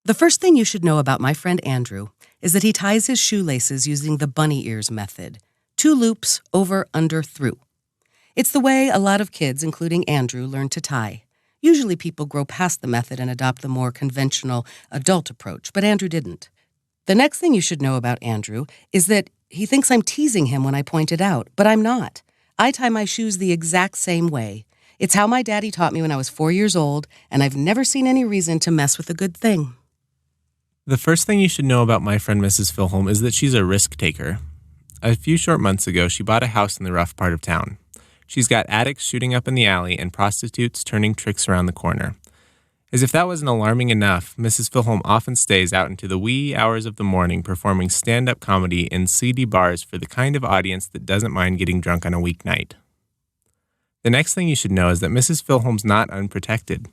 The first thing you should know about my friend Andrew is that he ties his shoelaces using the bunny ears method. 2 loops, over, under, through. It's the way a lot of kids, including Andrew, learn to tie. Usually people grow past the method and adopt the more conventional adult approach, but Andrew didn't. The next thing you should know about Andrew is that he thinks I'm teasing him when I point it out, but I'm not. I tie my shoes the exact same way. It's how my daddy taught me when I was 4 years old, and I've never seen any reason to mess with a good thing. The first thing you should know about my friend Mrs. Filholm is that she's a risk taker. A few short months ago, she bought a house in the rough part of town. She's got addicts shooting up in the alley and prostitutes turning tricks around the corner. As if that wasn't alarming enough, Mrs. Filholm often stays out into the wee hours of the morning performing stand-up comedy in seedy bars for the kind of audience that doesn't mind getting drunk on a weeknight. The next thing you should know is that Mrs. Filholm's not unprotected.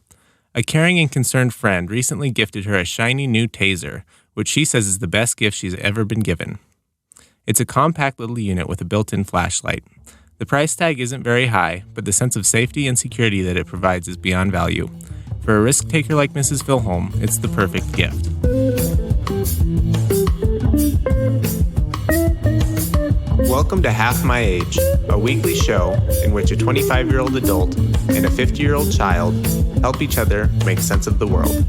A caring and concerned friend recently gifted her a shiny new taser, which she says is the best gift she's ever been given. It's a compact little unit with a built-in flashlight. The price tag isn't very high, but the sense of safety and security that it provides is beyond value. For a risk taker like Mrs. Filholm, it's the perfect gift. Welcome to Half My Age, a weekly show in which a 25-year-old adult and a 50-year-old child help each other make sense of the world.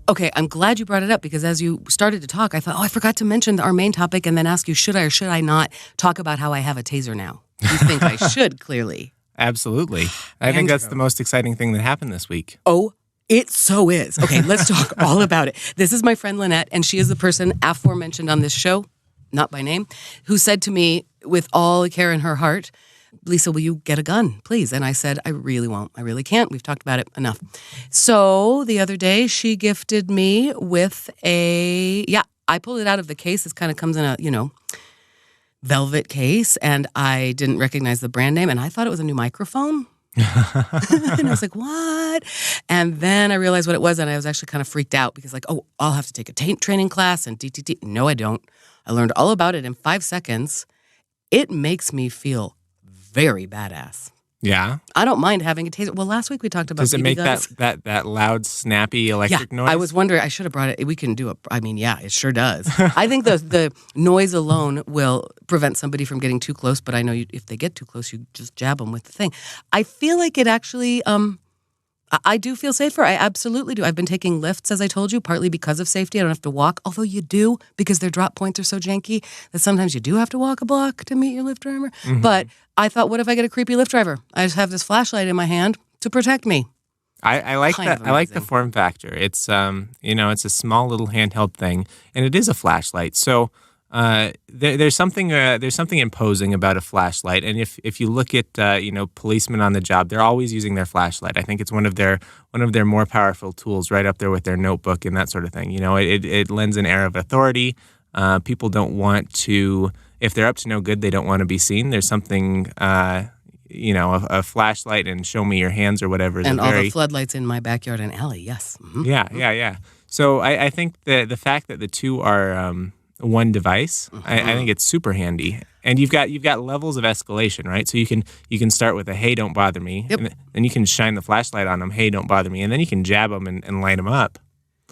Okay, I'm glad you brought it up because as you started to talk, I thought, I forgot to mention our main topic and then ask you, should I or should I not talk about how I have a taser now? You think I should, clearly. Absolutely. I think that's the most exciting thing that happened this week. Oh, it so is. Okay, let's talk all about it. This is my friend Lynette, and she is the person aforementioned on this show, not by name, who said to me with all care in her heart, Lisa, will you get a gun, please? And I said, I really won't. I really can't. We've talked about it enough. So the other day, she gifted me with I pulled it out of the case. This kind of comes in a, velvet case, and I didn't recognize the brand name, and I thought it was a new microphone. And I was like, what? And then I realized what it was, and I was actually kind of freaked out because I'll have to take a training class and DTT. No, I don't. I learned all about it in 5 seconds. It makes me feel very badass. Yeah? I don't mind having a taser. Well, last week we talked about Does it BB make guns. that loud, snappy electric noise? I was wondering. I should have brought it. We can do it. I mean, yeah, it sure does. I think the noise alone will prevent somebody from getting too close, but I know if they get too close, you just jab them with the thing. I feel like it actually, I do feel safer. I absolutely do. I've been taking lifts, as I told you, partly because of safety. I don't have to walk, although you do, because their drop points are so janky that sometimes you do have to walk a block to meet your Lyft driver. Mm-hmm. But I thought, what if I get a creepy Lyft driver? I just have this flashlight in my hand to protect me. I like that. I like the form factor. It's it's a small little handheld thing, and it is a flashlight. So there's something imposing about a flashlight. And if you look at policemen on the job, they're always using their flashlight. I think it's one of their more powerful tools, right up there with their notebook and that sort of thing. It lends an air of authority. People don't want to, if they're up to no good, they don't want to be seen. There's something. A flashlight and show me your hands or whatever. And all the floodlights in my backyard and alley, yes. Mm-hmm. Yeah. So I think the fact that the two are one device, mm-hmm. I think it's super handy. And you've got levels of escalation, right? So you can start with a hey, don't bother me. Yep. And then you can shine the flashlight on them, hey, don't bother me. And then you can jab them and light them up.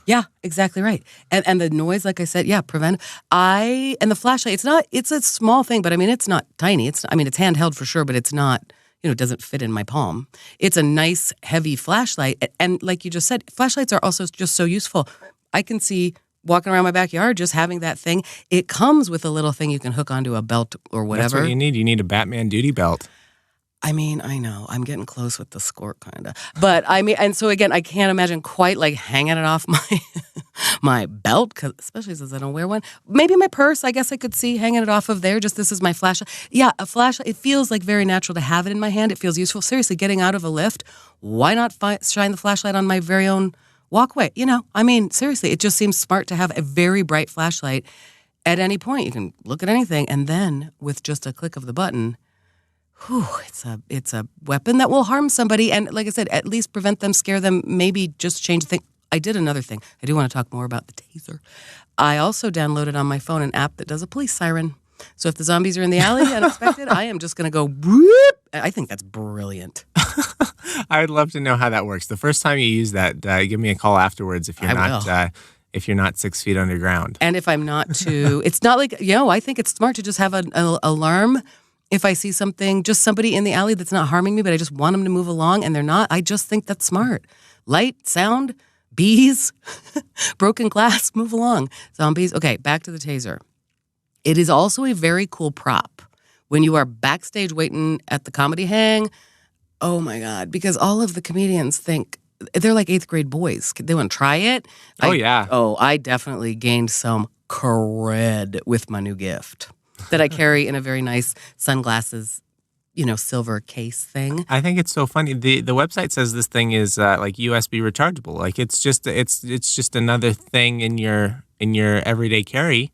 Yeah, exactly right. And the noise, like I said, prevent. And the flashlight, it's a small thing, but I mean, it's not tiny. It's handheld for sure, but it's not, it doesn't fit in my palm. It's a nice, heavy flashlight. And like you just said, flashlights are also just so useful. I can see walking around my backyard, just having that thing. It comes with a little thing you can hook onto a belt or whatever. That's what you need. You need a Batman duty belt. I mean, I know. I'm getting close with the squirt, kind of. But, and so again, I can't imagine quite like hanging it off my belt, especially since I don't wear one. Maybe my purse, I guess I could see hanging it off of there. Just this is my flashlight. Yeah, a flashlight. It feels like very natural to have it in my hand. It feels useful. Seriously, getting out of a lift, why not shine the flashlight on my very own walkway? Seriously, it just seems smart to have a very bright flashlight at any point. You can look at anything, and then with just a click of the button, it's a weapon that will harm somebody, and like I said, at least prevent them, scare them, maybe just change the thing. I did another thing. I do want to talk more about the taser. I also downloaded on my phone an app that does a police siren. So if the zombies are in the alley unexpected, I am just going to go whoop. I think that's brilliant. I would love to know how that works. The first time you use that, give me a call afterwards if you're not 6 feet underground. And if I'm not too, it's not like, I think it's smart to just have an alarm if I see something, just somebody in the alley that's not harming me, but I just want them to move along and they're not. I just think that's smart. Light, sound, bees, broken glass, move along. Zombies. Okay, back to the taser. It is also a very cool prop when you are backstage waiting at the comedy hang. Oh my God, because all of the comedians think they're like 8th grade boys. They want to try it. I definitely gained some cred with my new gift that I carry in a very nice sunglasses, silver case thing. I think it's so funny. The website says this thing is like USB rechargeable. Like it's just another thing in your everyday carry.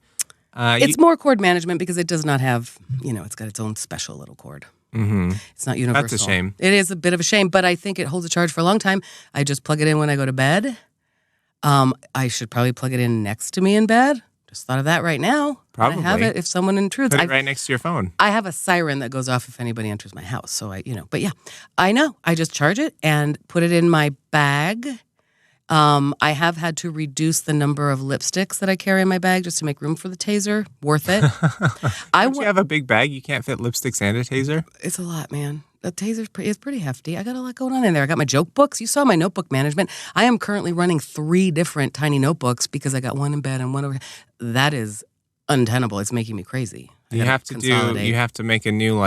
It's more cord management because it does not have, it's got its own special little cord. Mm-hmm. It's not universal. That's a shame. It is a bit of a shame, but I think it holds a charge for a long time. I just plug it in when I go to bed. I should probably plug it in next to me in bed. Just thought of that right now. Probably. I have it if someone intrudes. Put it right next to your phone. I have a siren that goes off if anybody enters my house. So but yeah, I know. I just charge it and put it in my bag. I have had to reduce the number of lipsticks that I carry in my bag just to make room for the taser. Worth it. You have a big bag? You can't fit lipsticks and a taser? It's a lot, man. The taser is pretty hefty. I got a lot going on in there. I got my joke books. You saw my notebook management. I am currently running 3 different tiny notebooks because I got one in bed and one over. That is untenable. It's making me crazy. You have to make a new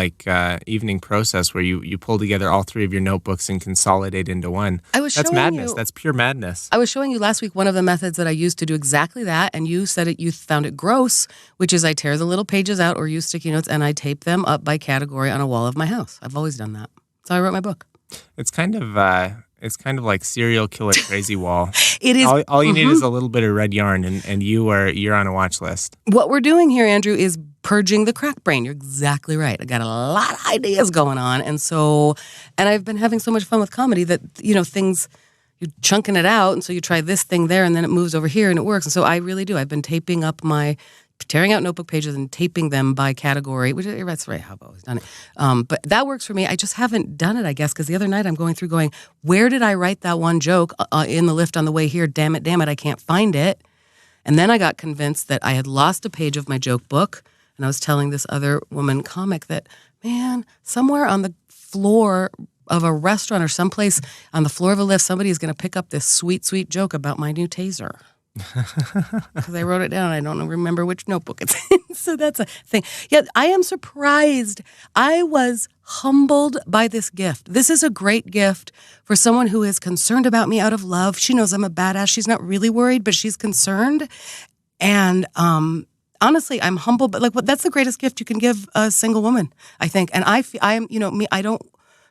evening process where you pull together all 3 of your notebooks and consolidate into one. That's madness. That's pure madness. I was showing you last week one of the methods that I used to do exactly that, and you said you found it gross, which is I tear the little pages out or use sticky notes and I tape them up by category on a wall of my house. I've always done that. So I wrote my book. It's kind of like serial killer crazy wall. It is. All you need is a little bit of red yarn, and you're on a watch list. What we're doing here, Andrew, is purging the crack brain. You're exactly right. I got a lot of ideas going on, and I've been having so much fun with comedy that things you're chunking it out, and so you try this thing there, and then it moves over here, and it works. And so I really do. I've been tearing out notebook pages and taping them by category, which that's right how I've always done it. But that works for me. I just haven't done it, I guess, because the other night I'm going, where did I write that one joke in the lift on the way here? Damn it, I can't find it. And then I got convinced that I had lost a page of my joke book, and I was telling this other woman comic that, man, somewhere on the floor of a restaurant or someplace on the floor of a lift, somebody is going to pick up this sweet, sweet joke about my new taser. Because I wrote it down. I don't remember which notebook it's in. So that's a thing. Yeah, I am surprised. I was humbled by this gift. This is a great gift for someone who is concerned about me out of love. She knows I'm a badass. She's not really worried, but she's concerned. And honestly, I'm humbled. But that's the greatest gift you can give a single woman, I think. And I am, me. I don't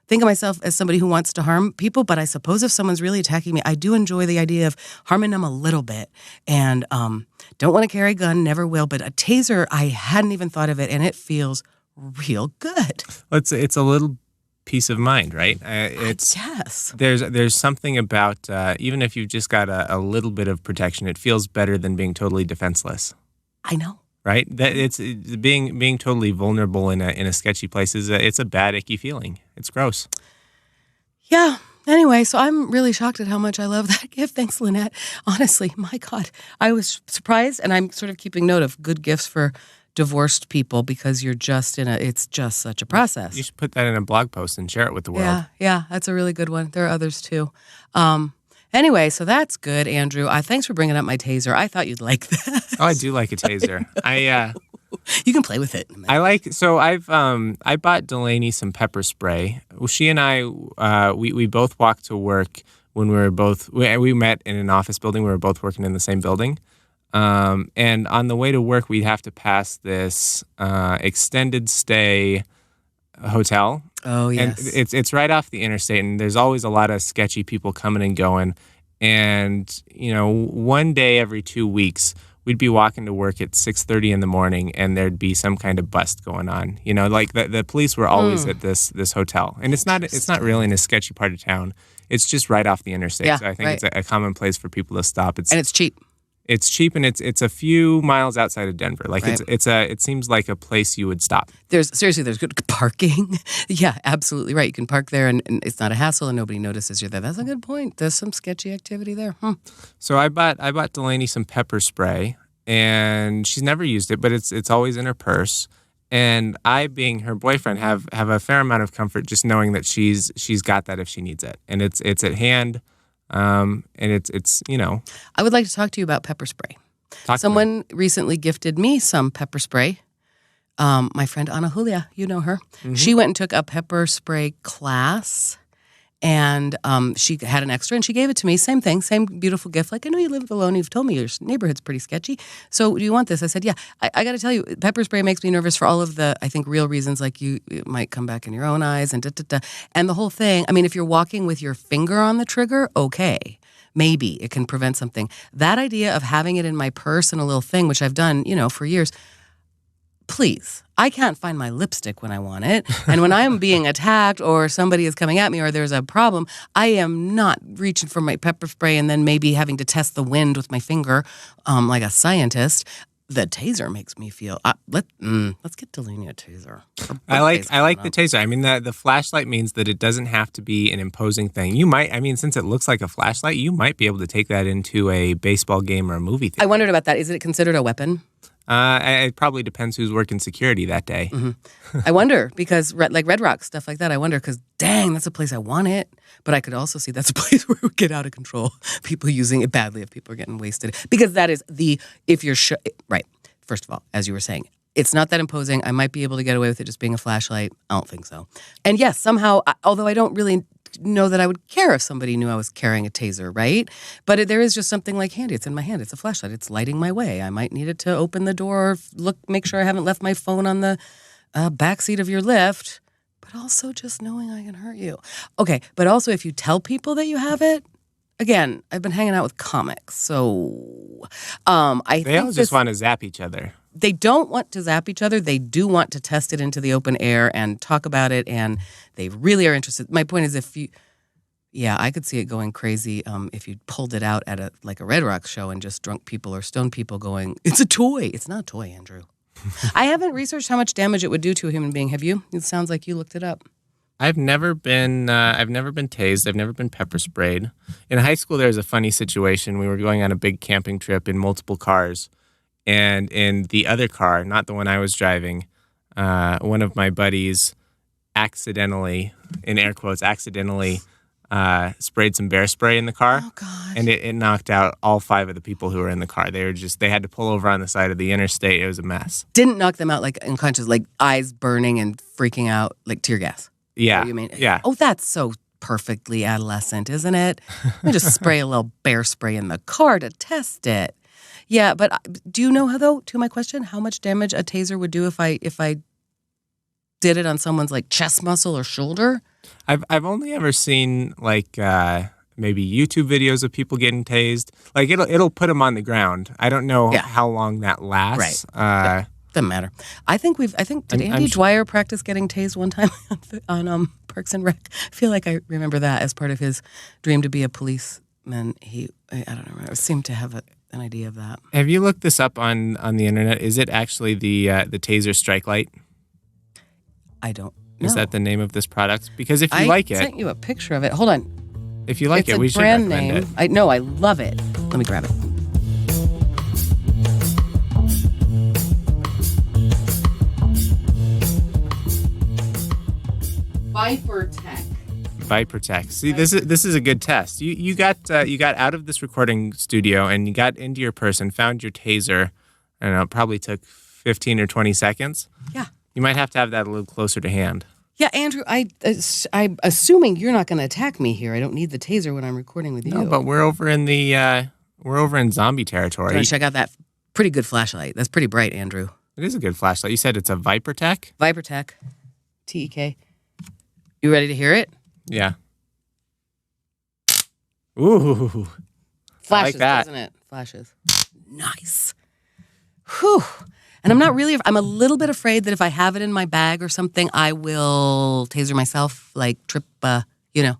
think of myself as somebody who wants to harm people, but I suppose if someone's really attacking me, I do enjoy the idea of harming them a little bit. And don't want to carry a gun, never will. But a taser, I hadn't even thought of it, and it feels real good. Well, it's a little peace of mind, right? Yes. There's something about even if you've just got a little bit of protection, it feels better than being totally defenseless. I know. Right? That it's being totally vulnerable in a sketchy place it's a bad, icky feeling. It's gross. Yeah. Anyway, so I'm really shocked at how much I love that gift. Thanks, Lynette. Honestly, my God, I was surprised, and I'm sort of keeping note of good gifts for divorced people because you're just it's just such a process. You should put that in a blog post and share it with the world. Yeah, that's a really good one. There are others too. Anyway, so that's good, Andrew. Thanks for bringing up my taser. I thought you'd like that. Oh, I do like a taser. You can play with it. I bought Delaney some pepper spray. Well, she and I, we both walked to work when we met in an office building. We were both working in the same building. And on the way to work, we'd have to pass this extended stay hotel. Oh, yes. And it's right off the interstate, and there's always a lot of sketchy people coming and going. And, one day every 2 weeks, we'd be walking to work at 6:30 in the morning, and there'd be some kind of bust going on. The police were always at this hotel. And it's not really in a sketchy part of town. It's just right off the interstate. Yeah, so I think right. It's a common place for people to stop. And it's cheap. It's cheap and it's a few miles outside of Denver. Like Right. it seems like a place you would stop. There's good parking. Yeah, absolutely right. You can park there and it's not a hassle and nobody notices you're there. That's a good point. There's some sketchy activity there. So I bought Delaney some pepper spray, and she's never used it, but it's always in her purse. And I, being her boyfriend, have a fair amount of comfort just knowing that she's got that if she needs it, and it's at hand. And it's I would like to talk to you about pepper spray. Someone recently gifted me some pepper spray. My friend Ana Julia, you know her. Mm-hmm. She went and took a pepper spray class, and she had an extra, and she gave it to me. Same thing, same beautiful gift. Like, I know you live alone. You've told me your neighborhood's pretty sketchy. So do you want this? I said, yeah. I got to tell you, pepper spray makes me nervous for all of the, I think, real reasons, like it might come back in your own eyes and da-da-da. And the whole thing, I mean, if you're walking with your finger on the trigger, okay. Maybe it can prevent something. That idea of having it in my purse and a little thing, which I've done, for years, please. I can't find my lipstick when I want it. And when I'm being attacked or somebody is coming at me or there's a problem, I am not reaching for my pepper spray and then maybe having to test the wind with my finger like a scientist. The taser makes me feel. Let's get Delaney a taser. I like the taser. I mean, the flashlight means that it doesn't have to be an imposing thing. You might, since it looks like a flashlight, you might be able to take that into a baseball game or a movie theater. I wondered about that. Is it considered a weapon? It probably depends who's working security that day. Mm-hmm. I wonder, because like Red Rock, stuff like that, I wonder, because dang, that's a place I want it. But I could also see that's a place where it would get out of control. People using it badly if people are getting wasted. Because that is right. First of all, as you were saying, it's not that imposing. I might be able to get away with it just being a flashlight. I don't think so. And yes, somehow, although I don't really know that I would care if somebody knew I was carrying a taser, right? But there is just something like handy. It's in my hand. It's a flashlight. It's lighting my way. I might need it to open the door, make sure I haven't left my phone on the backseat of your Lyft, but also just knowing I can hurt you. Okay, but also if you tell people that you have it, again, I've been hanging out with comics, so they all just want to zap each other. They don't want to zap each other. They do want to test it into the open air and talk about it, and they really are interested. My point is, I could see it going crazy if you pulled it out at a Red Rock show and just drunk people or stoned people going, it's a toy. It's not a toy, Andrew. I haven't researched how much damage it would do to a human being. Have you? It sounds like you looked it up. I've never been tased. I've never been pepper sprayed. In high school, there was a funny situation. We were going on a big camping trip in multiple cars. And in the other car, not the one I was driving, one of my buddies accidentally, in air quotes, sprayed some bear spray in the car. Oh, gosh. And it knocked out all 5 of the people who were in the car. They had to pull over on the side of the interstate. It was a mess. Didn't knock them out like unconscious, like eyes burning and freaking out, like tear gas. Yeah. You mean? Yeah. Oh, that's so perfectly adolescent, isn't it? Let me just spray a little bear spray in the car to test it. Yeah, but do you know, though, to my question, how much damage a taser would do if I did it on someone's chest muscle or shoulder? I've only ever seen maybe YouTube videos of people getting tased. Like it'll put them on the ground. I don't know how long that lasts. Right. Doesn't matter. Did Andy Dwyer practice getting tased one time on Parks and Rec? I feel like I remember that as part of his dream to be a policeman. I don't remember. Seemed to have an idea of that. Have you looked this up on the internet? Is it actually the taser strike light? I don't know. Is that the name of this product? Because if you like it, I sent you a picture of it. Hold on. If you like it's we should recommend name. it. I love it. Let me grab it. Vipertek. See, this is a good test. You got out of this recording studio and you got into your purse and found your taser. I don't know, it probably took 15 or 20 seconds. Yeah. You might have to have that a little closer to hand. Yeah, Andrew, I'm assuming you're not going to attack me here. I don't need the taser when I'm recording with you. No, but we're over in zombie territory. Go check out that pretty good flashlight. That's pretty bright, Andrew. It is a good flashlight. You said it's a Vipertek? Vipertek. TEK. You ready to hear it? Yeah. Ooh. Flashes, I like that. doesn't it? Flashes. Nice. Whew. And I'm a little bit afraid that if I have it in my bag or something, I will taser myself, trip, you know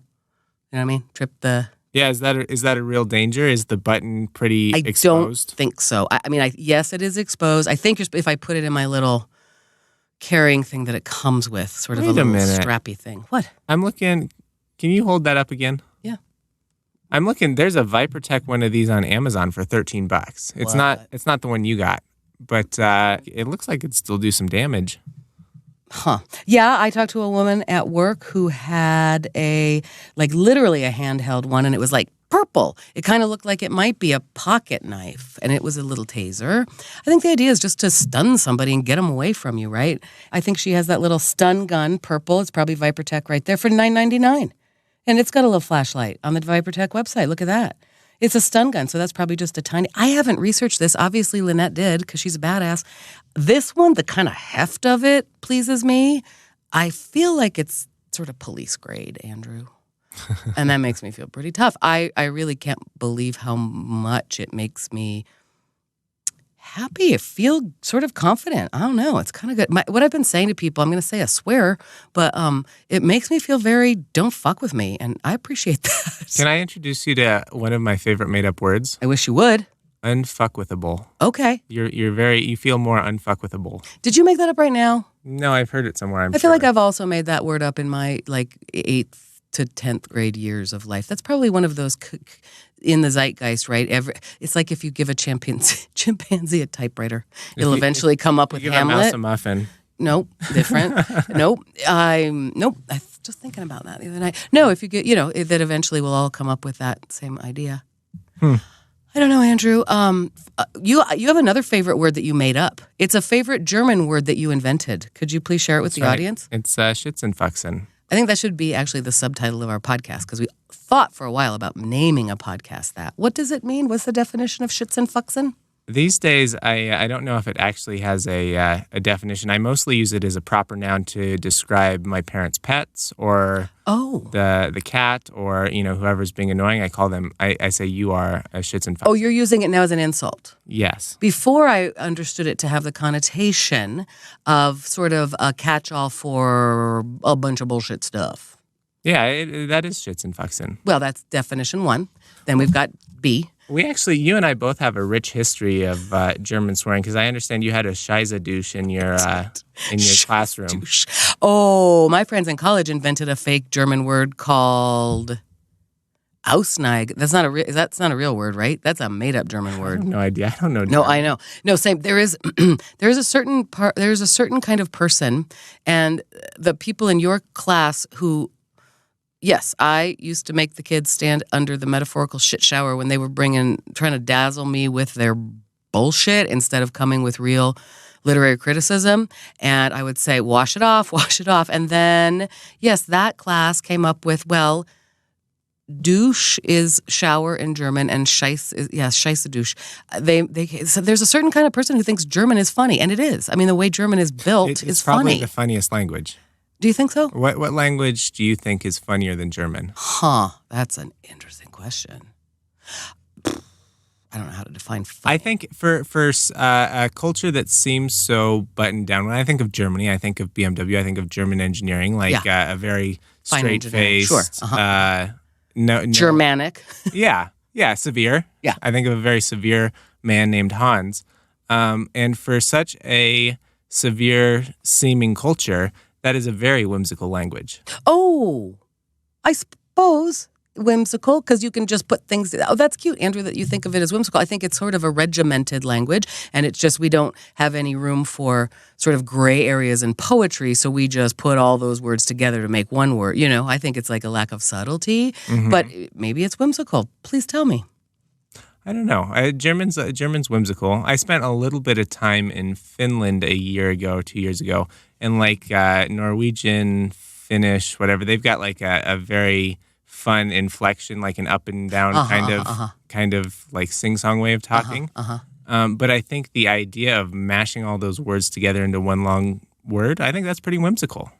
what I mean? Trip the Yeah, is that a real danger? Is the button pretty I exposed? don't think so. I mean, yes, it is exposed. I think if I put it in my little carrying thing that it comes with, sort of Wait a little minute. strappy thing. What? I'm looking. Can you hold that up again? Yeah. I'm looking. There's a Vipertek one of these on Amazon for $13. It's not the one you got, but it looks like it'd still do some damage. Huh. Yeah, I talked to a woman at work who had literally a handheld one, and it was purple. It kind of looked like it might be a pocket knife, and it was a little taser. I think the idea is just to stun somebody and get them away from you, right? I think she has that little stun gun, purple. It's probably Vipertek right there for $9.99. And it's got a little flashlight on the Vipertek website. Look at that. It's a stun gun, so that's probably just a tiny... I haven't researched this. Obviously, Lynette did, because she's a badass. This one, the kind of heft of it pleases me. I feel like it's sort of police grade, Andrew. And that makes me feel pretty tough. I really can't believe how much it makes me happy. I feel sort of confident. I don't know. It's kind of good. What I've been saying to people, I'm going to say a swear, but it makes me feel very don't fuck with me, and I appreciate that. Can I introduce you to one of my favorite made-up words? I wish you would. Unfuckwithable. Okay. You feel more unfuckwithable. Did you make that up right now? No, I've heard it somewhere. I feel like I've also made that word up in my 8th to 10th grade years of life. That's probably one of those in the zeitgeist, right? It's like if you give a chimpanzee a typewriter, it'll eventually come up with give Hamlet. A mouse a muffin. Nope, different. Nope. I was just thinking about that the other night. No, if you get, that eventually we'll all come up with that same idea. I don't know, Andrew. You have another favorite word that you made up. It's a favorite German word that you invented. Could you please share it with the audience? It's Schitzenfuktzen. I think that should be actually the subtitle of our podcast, because we thought for a while about naming a podcast that. What does it mean? What's the definition of Schitzenfuktzen? These days, I don't know if it actually has a definition. I mostly use it as a proper noun to describe my parents' pets or the cat or whoever's being annoying. I call them. I say you are a Schitzenfuktzen. Oh, you're using it now as an insult. Yes. Before I understood it to have the connotation of sort of a catch-all for a bunch of bullshit stuff. Yeah, that is Schitzenfuktzen. Well, that's definition one. Then we've got B. You and I both have a rich history of German swearing, because I understand you had a Scheiße douche in your classroom. Oh, my friends in college invented a fake German word called Ausneig. That's not a real word, right? That's a made-up German word. I have no idea. I don't know German. No, I know. No, same. There is a certain kind of person, and the people in your class who. Yes, I used to make the kids stand under the metaphorical shit shower when they were trying to dazzle me with their bullshit instead of coming with real literary criticism. And I would say, wash it off. And then, yes, that class came up with, douche is shower in German, and Scheiße douche. So there's a certain kind of person who thinks German is funny, and it is. I mean, the way German is built is funny. It's probably the funniest language. Do you think so? What language do you think is funnier than German? That's an interesting question. I don't know how to define funny. I think for a culture that seems so buttoned down, when I think of Germany, I think of BMW, I think of German engineering, a very straight-faced. Sure. No, Germanic. Yeah, severe. Yeah. I think of a very severe man named Hans. And for such a severe-seeming culture, that is a very whimsical language. Oh, I suppose whimsical, because you can just put things... Oh, that's cute, Andrew, that you think of it as whimsical. I think it's sort of a regimented language, and it's just we don't have any room for sort of gray areas in poetry, so we just put all those words together to make one word. I think it's like a lack of subtlety, but maybe it's whimsical. Please tell me. I don't know. German's whimsical. I spent a little bit of time in Finland 2 years ago, and Norwegian, Finnish, whatever, they've got a very fun inflection, like an up and down kind of like sing-song way of talking. But I think the idea of mashing all those words together into one long word, I think that's pretty whimsical.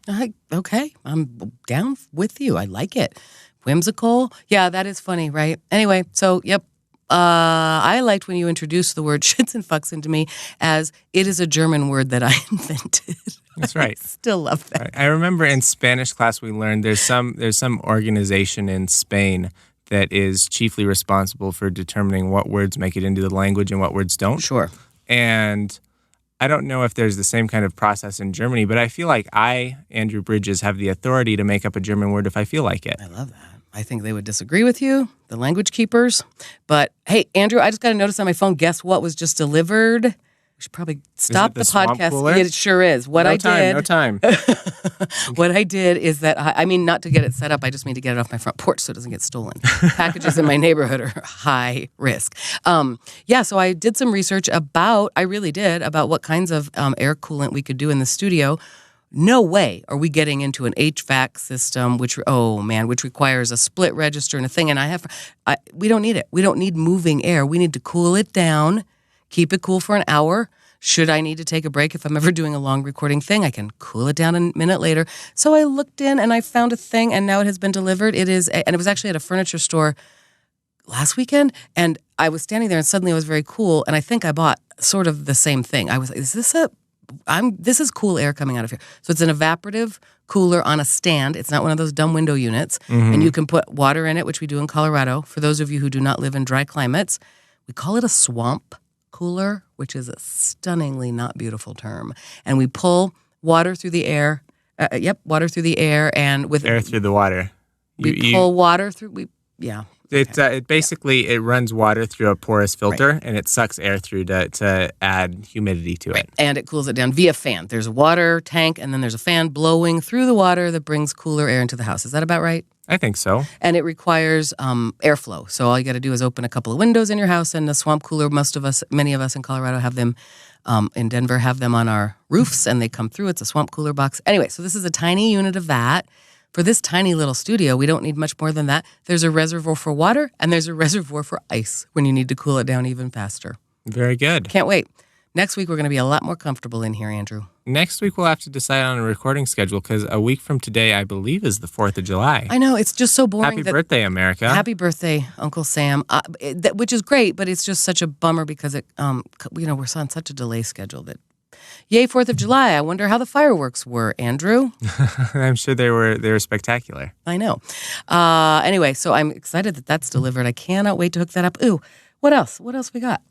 Okay, I'm down with you. I like it. Whimsical. Yeah, that is funny, right? Anyway, so, yep. I liked when you introduced the word Schitzenfuktzen to me as it is a German word that I invented. That's right. I still love that. I remember in Spanish class we learned there's some organization in Spain that is chiefly responsible for determining what words make it into the language and what words don't. Sure. And I don't know if there's the same kind of process in Germany, but I feel like I, Andrew Bridges, have the authority to make up a German word if I feel like it. I love that. I think they would disagree with you, the language keepers. But hey, Andrew, I just got a notice on my phone. Guess what was just delivered? We should probably stop the podcast. Cooler? It sure is. No time. What I did is that, I mean, not to get it set up, I just mean to get it off my front porch so it doesn't get stolen. Packages in my neighborhood are high risk. So I did some research about what kinds of air coolant we could do in the studio. No way are we getting into an HVAC system, which requires a split register and a thing. And we don't need it. We don't need moving air. We need to cool it down, keep it cool for an hour. Should I need to take a break if I'm ever doing a long recording thing, I can cool it down a minute later. So I looked in and I found a thing, and now it has been delivered. It was actually at a furniture store last weekend, and I was standing there and suddenly it was very cool, and I think I bought sort of the same thing. I was like, this is cool air coming out of here. So it's an evaporative cooler on a stand. It's not one of those dumb window units. Mm-hmm. And you can put water in it, which we do in Colorado. For those of you who do not live in dry climates, we call it a swamp cooler, which is a stunningly not beautiful term. And we pull water through the air. Water through the air, and with air through the water. We pull water through. It basically runs water through a porous filter, and it sucks air through to add humidity to it. And it cools it down via fan. There's a water tank, and then there's a fan blowing through the water that brings cooler air into the house. Is that about right? I think so. And it requires airflow. So all you got to do is open a couple of windows in your house, and the swamp cooler, many of us in Colorado have them, in Denver have them on our roofs, and they come through. It's a swamp cooler box. Anyway, so this is a tiny unit of that. For this tiny little studio, we don't need much more than that. There's a reservoir for water, and there's a reservoir for ice when you need to cool it down even faster. Very good. Can't wait. Next week, we're going to be a lot more comfortable in here, Andrew. Next week, we'll have to decide on a recording schedule because a week from today, I believe, is the 4th of July. I know. It's just so boring. Happy birthday, America. Happy birthday, Uncle Sam. Which is great, but it's just such a bummer because we're on such a delay schedule that... Yay, 4th of July. I wonder how the fireworks were, Andrew. I'm sure they were spectacular. I know. Anyway, so I'm excited that that's delivered. I cannot wait to hook that up. Ooh, what else? What else we got?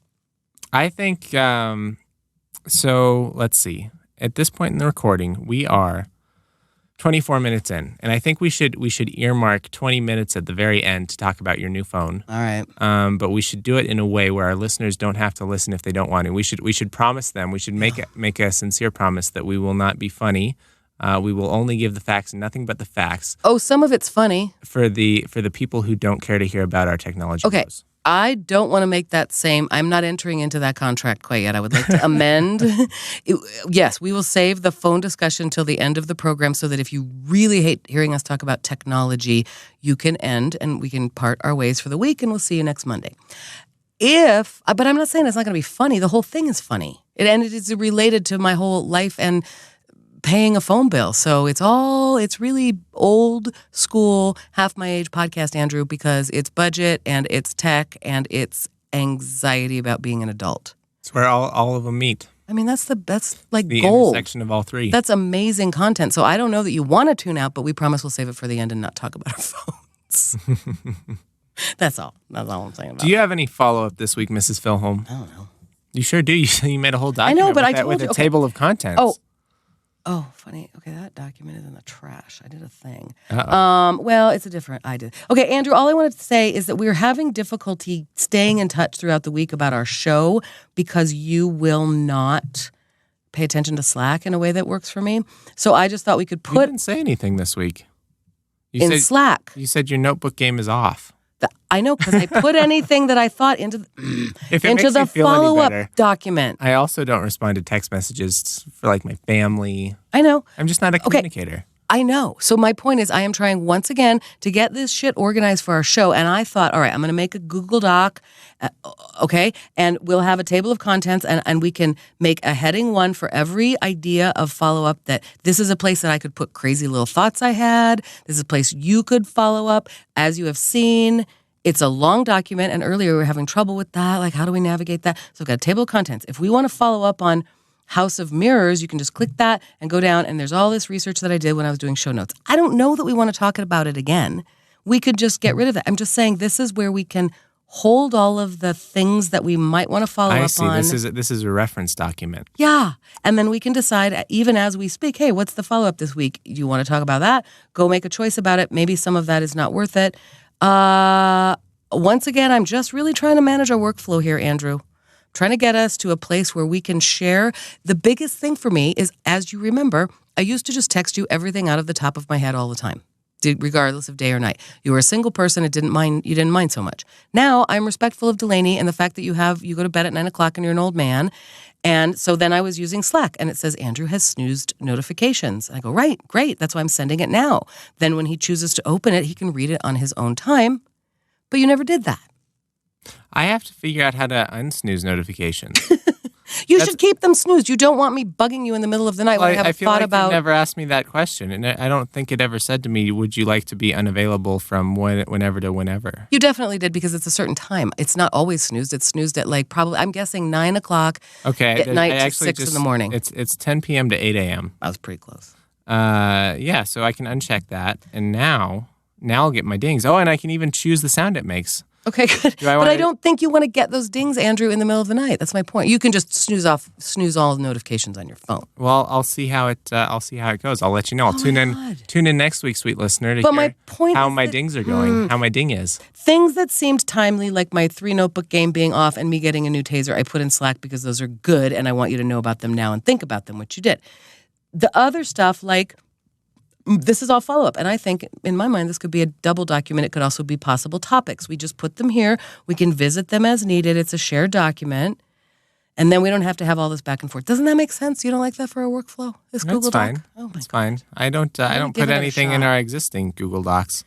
I think, so let's see. At this point in the recording, we are 24 minutes in, and I think we should earmark 20 minutes at the very end to talk about your new phone. All right. But we should do it in a way where our listeners don't have to listen if they don't want to. We should promise them. We should make a sincere promise that we will not be funny. We will only give the facts and nothing but the facts. Oh, some of it's funny for the people who don't care to hear about our technology. Okay. Woes. I don't want to make that same. I'm not entering into that contract quite yet. I would like to amend. Yes, we will save the phone discussion till the end of the program so that if you really hate hearing us talk about technology, you can end and we can part our ways for the week, and we'll see you next Monday. But I'm not saying it's not going to be funny. The whole thing is funny. It is related to my whole life and paying a phone bill. So it's really old school, half my age podcast, Andrew, because it's budget and it's tech and it's anxiety about being an adult. It's where all of them meet. I mean, that's like the gold. Intersection of all three. That's amazing content. So I don't know that you want to tune out, but we promise we'll save it for the end and not talk about our phones. That's all. That's all I'm saying about it. Do you have any follow-up this week, Mrs. Filholm? I don't know. You sure do. You made a whole document I know, but with a table of contents. Oh, funny. Okay, that document is in the trash. I did a thing. Uh-oh. Well, it's a different. I did. Okay, Andrew, all I wanted to say is that we're having difficulty staying in touch throughout the week about our show because you will not pay attention to Slack in a way that works for me. So I just thought we could You didn't say anything this week. Slack. You said your notebook game is off. I know, because I put anything that I thought into the follow-up document. I also don't respond to text messages for like my family. I know. I'm just not a communicator. I know. So my point is I am trying once again to get this shit organized for our show. And I thought, all right, I'm going to make a Google Doc, and we'll have a table of contents and we can make a heading one for every idea of follow-up that this is a place that I could put crazy little thoughts I had. This is a place you could follow up. As you have seen, it's a long document. And earlier we were having trouble with that. Like, how do we navigate that? So I've got a table of contents. If we want to follow up on House of Mirrors, you can just click that and go down, and there's all this research that I did when I was doing show notes. I don't know that we want to talk about it again. we could just get rid of that. I'm just saying this is where we can hold all of the things that we might want to follow up on. I see. This is a reference document. Yeah. And then we can decide, even as we speak, hey, what's the follow-up this week? You want to talk about that? Go make a choice about it. Maybe some of that is not worth it. Once again, I'm just really trying to manage our workflow here, Andrew. Trying to get us to a place where we can share. The biggest thing for me is, as you remember, I used to just text you everything out of the top of my head all the time, regardless of day or night. You were a single person. You didn't mind so much. Now I'm respectful of Delaney and the fact that you go to bed at 9 o'clock and you're an old man. And so then I was using Slack and it says, Andrew has snoozed notifications. And I go, right, great. That's why I'm sending it now. Then when he chooses to open it, he can read it on his own time. But you never did that. I have to figure out how to unsnooze notifications. You should keep them snoozed. You don't want me bugging you in the middle of the night when I haven't thought about. You never asked me that question, and I don't think it ever said to me, "Would you like to be unavailable from whenever to whenever?" You definitely did because it's a certain time. It's not always snoozed. It's snoozed at probably I'm guessing 9 o'clock at night to 6 in the morning. It's 10 p.m. to 8 a.m. I was pretty close. Yeah, so I can uncheck that, and now I'll get my dings. Oh, and I can even choose the sound it makes. Okay, good. But I don't think you want to get those dings, Andrew, in the middle of the night. That's my point. You can just snooze all the notifications on your phone. Well, I'll see how it goes. I'll let you know. I'll tune in next week, sweet listener, to hear how my dings are going, how my ding is. Things that seemed timely, like my 3-notebook game being off and me getting a new taser, I put in Slack because those are good, and I want you to know about them now and think about them, which you did. The other stuff, this is all follow-up. And I think, in my mind, this could be a double document. It could also be possible topics. We just put them here. We can visit them as needed. It's a shared document. And then we don't have to have all this back and forth. Doesn't that make sense? You don't like that for a workflow? This Google Doc? Fine. Oh, it's fine. I don't put anything in our existing Google Docs.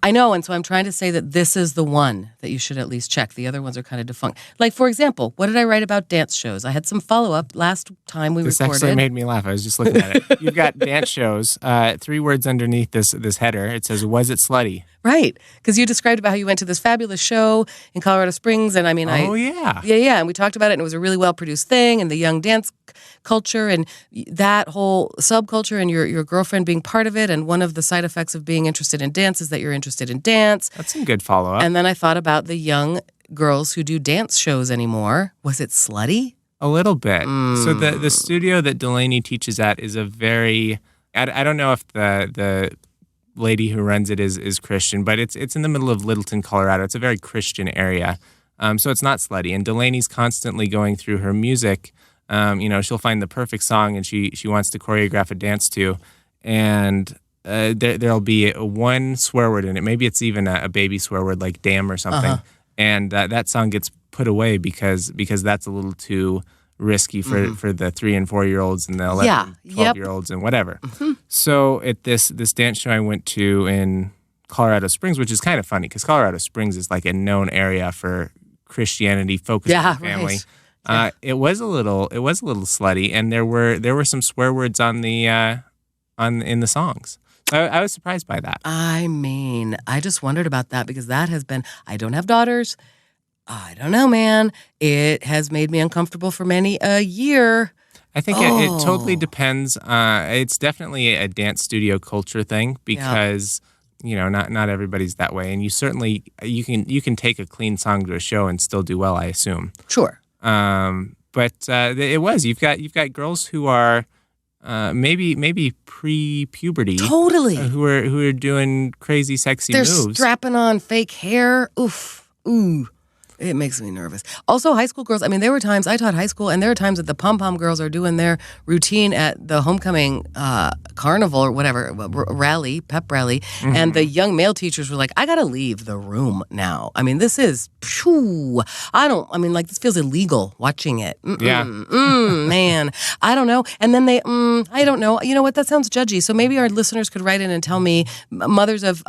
I know, and so I'm trying to say that this is the one that you should at least check. The other ones are kind of defunct. Like, for example, what did I write about dance shows? I had some follow-up last time we recorded. This actually made me laugh. I was just looking at it. You've got dance shows. 3 words underneath this header. It says, was it slutty? Right, because you described about how you went to this fabulous show in Colorado Springs, and yeah. Yeah, and we talked about it, and it was a really well-produced thing, and the young dance culture, and that whole subculture, and your girlfriend being part of it, and one of the side effects of being interested in dance is that you're interested in dance. That's some good follow-up. And then I thought about the young girls who do dance shows anymore. Was it slutty? A little bit. So the studio that Delaney teaches at is a very, I don't know if the lady who runs it is Christian, but it's in the middle of Littleton, Colorado. It's a very Christian area. So it's not slutty. And Delaney's constantly going through her music. She'll find the perfect song and she wants to choreograph a dance to. And there'll be one swear word in it. Maybe it's even a baby swear word like damn or something. Uh-huh. And that song gets put away because that's a little too risky for the 3 and 4 year olds and the 11, 12 year olds and whatever. Mm-hmm. So at this dance show I went to in Colorado Springs, which is kind of funny because Colorado Springs is like a known area for Christianity focused on family. Right. It was a little slutty, and there were some swear words in the songs. So I was surprised by that. I mean, I just wondered about that because that has been. I don't have daughters. I don't know, man. It has made me uncomfortable for many a year. I think it totally depends. It's definitely a dance studio culture thing because not everybody's that way, and you certainly you can take a clean song to a show and still do well, I assume. Sure. But it was you've got girls who are maybe pre-puberty, totally, who are doing crazy sexy moves. They're strapping on fake hair. Oof, ooh. It makes me nervous. Also, high school girls, I mean, there were times, I taught high school, and there are times that the pom-pom girls are doing their routine at the homecoming carnival or whatever, rally, pep rally, and the young male teachers were like, I gotta leave the room now. I mean, this is, this feels illegal watching it. Man, I don't know. And then I don't know. You know what, that sounds judgy. So maybe our listeners could write in and tell me, mothers of